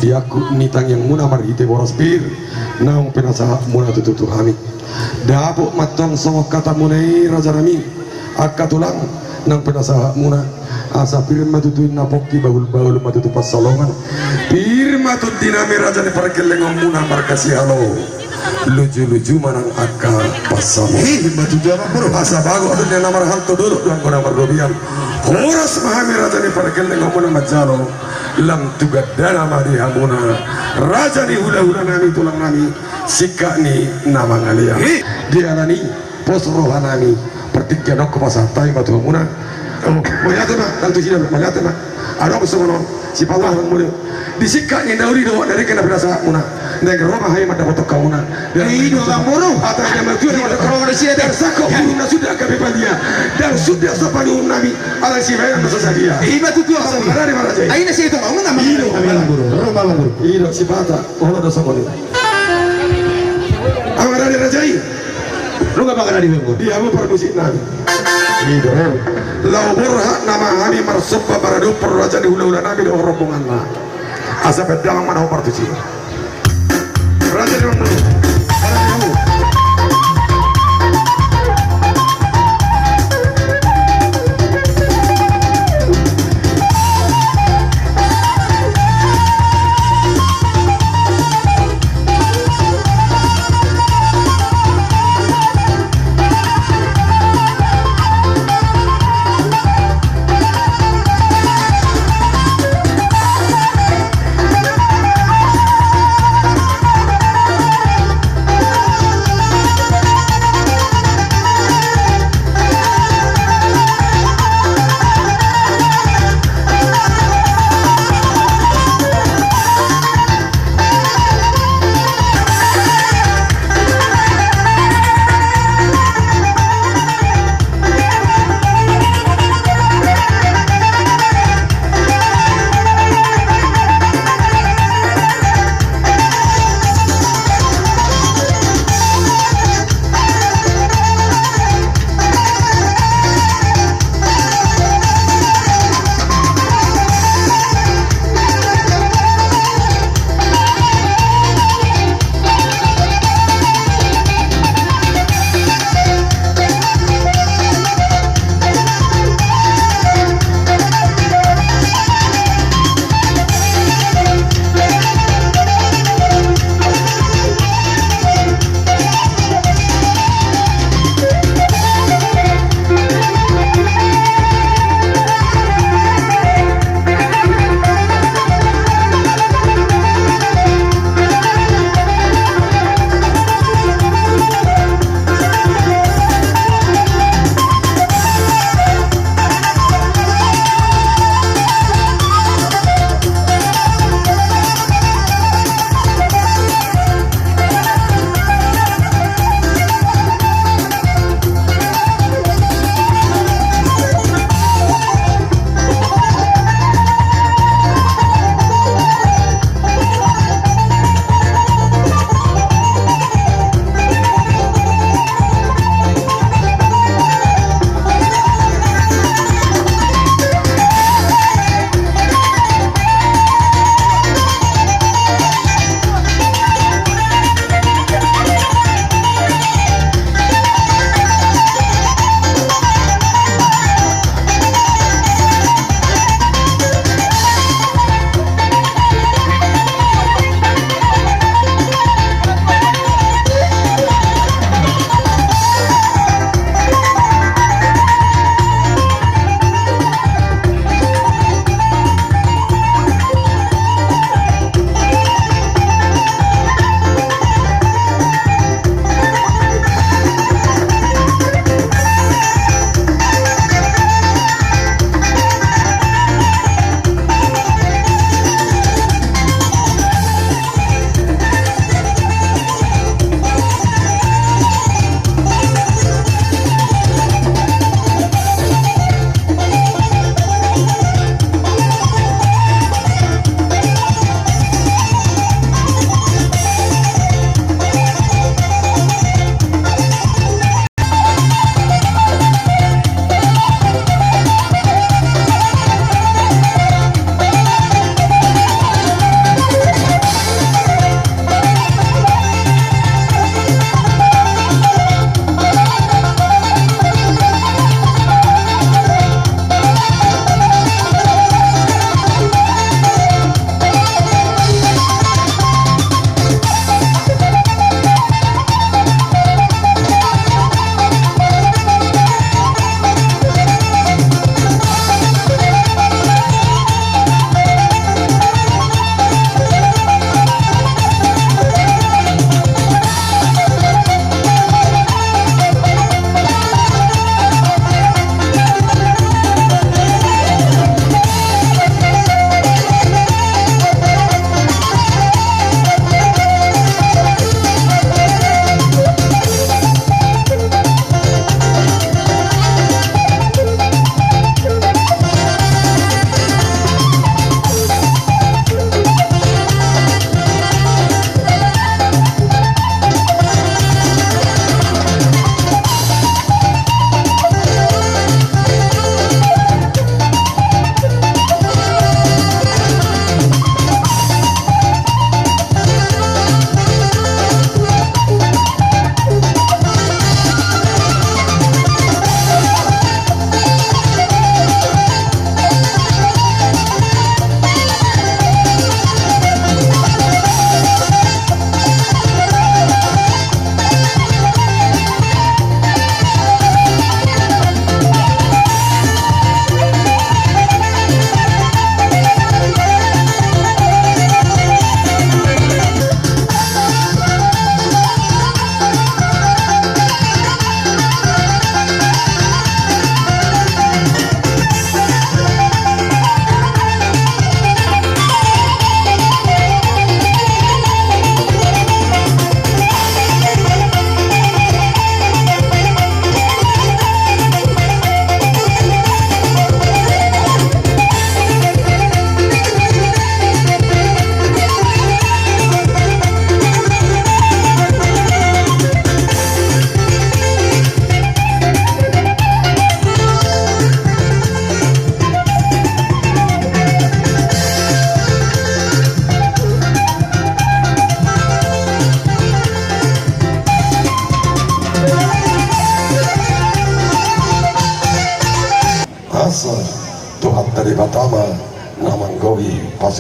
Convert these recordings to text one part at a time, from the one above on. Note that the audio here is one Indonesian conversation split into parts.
diaku nitang yang muna marhite boros pir naung penasa muna tututu kami dapuk matong songok kata munai raja nami akka tulang nang penasa muna asa pir matutuin napoki baul-baul matutu pasalongan pir matut dinami raja ni parakeleng muna markasi halo lucu-lucu manang akka pasamo matutu apa bro asa bago ada yang namar hal dulu dan kau namar robian horas mahami raja ni parakeleng muna majalo lam tugat dana mari hamuna raja ni hula-hula nami tulang nami sikka ni nama ngalia dia nani pos roha nami pertiga nok pasatay batu hamuna mayate na tantu sila mayate na ano gusto mo si pala ang muli di sikka ni dauri do dari kana berasa muna nang roha hay madapotok ka muna dari do ang muro atanya maju ni roha siya dan sako na sudah kapipalia dan sudah sapani nami ala si bayan sa dia iba tutu sa marari maraje ay na siya ito ang nama iro si bata ono do sako ni ang marari rajai lu gak bakal di bengkok dia mau permisi nami iro lau burha nama kami marsubba baradu perraja di hula-hula nabi di rombongan na asa pedang mana pertusi raja di rombongan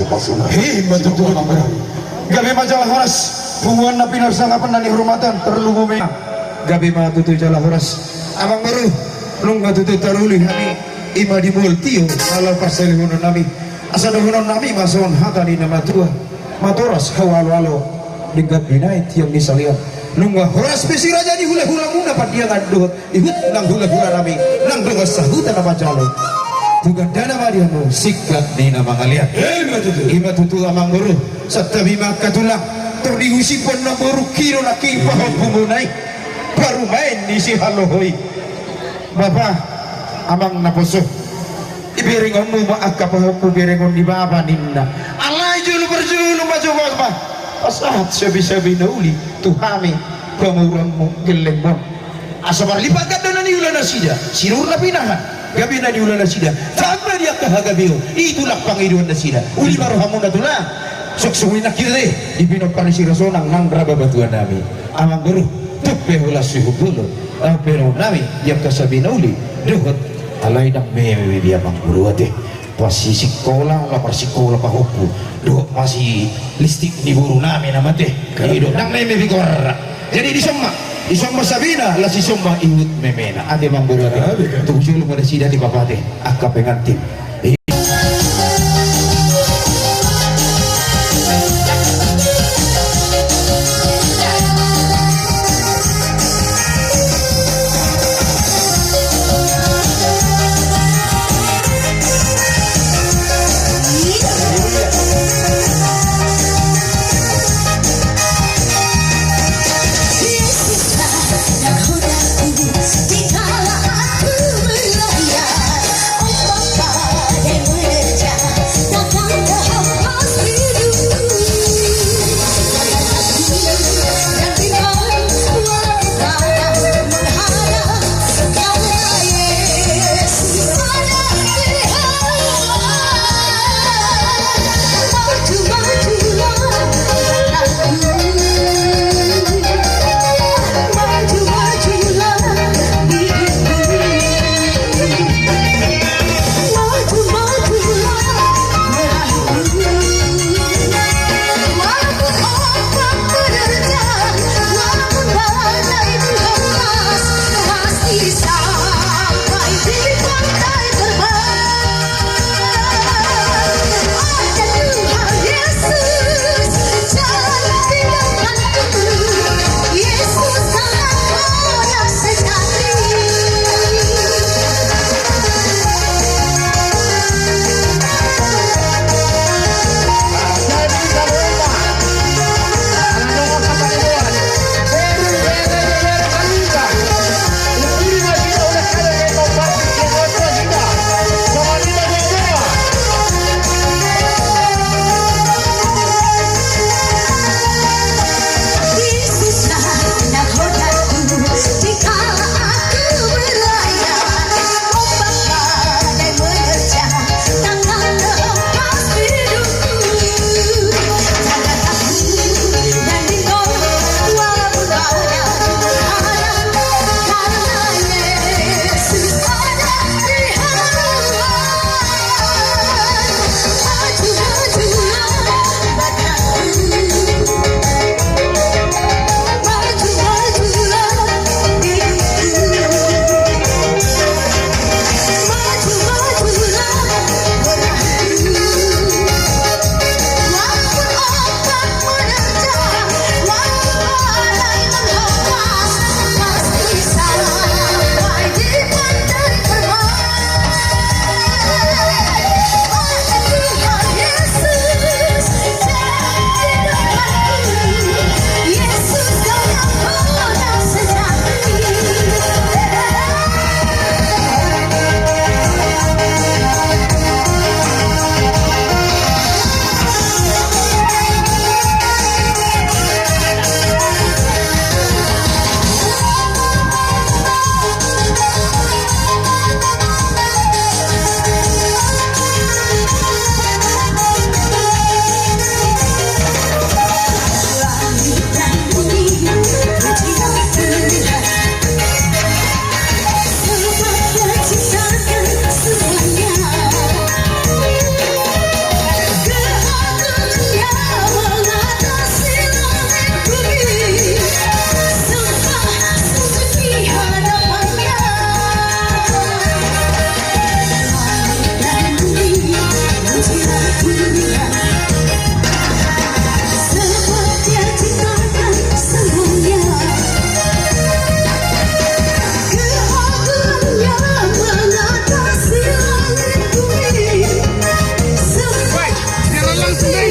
pasuna. Betul. Gabi majalah horas hubungan na pinagsangapan na ni hurumatan terlugu may gabi matutuy jalah horas abang baru nung matutuy taruli kami ima di multiyo ala pasalihunan nami asa dahunan nami mason hatani na matua matoras hawalo-halo dengan binay tiyang misalian nung horas besi raja di hula-hula muna padia ngaduhot ihut nang hula-hula nami nang dengas sahutan na majalah tugan dana madia mo siklat ni na mga liat ima tutu amang guru sa tabi makatulang tong diusipon na buru kiro na kipahon pumunay baru main di si halohoy bapa amang napuso ibiringon mo maagkapahon pubiringon di baba ninda alay julu berjulu majuwa pa pasahat sabi-sabi na uli tuhami pamurang mo gelembon asabar lipat ka doon na niulan na siya sinur na pinahan gabi na niulan na sila tagna dia kahagabiyo itulah pangiduan na sila uli baru hamun na tulang suksumi na kiri ibinok pa ni si Rasonang nang rababatuan namin amang guru tukpe hula suhubulo pero namin yang kasabi na uli duhot alay ng mewe dia mang guru ate pasi sikola la persikola pa hupu duhot masih listik ni buru namin naman te hidup nang mewe bigor jadi Isomma Sabina la si somma iwit memena ate mamburu ate tungsul mo na sida di papate akka pengantin Dikala aku melayang, oh papa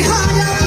hanya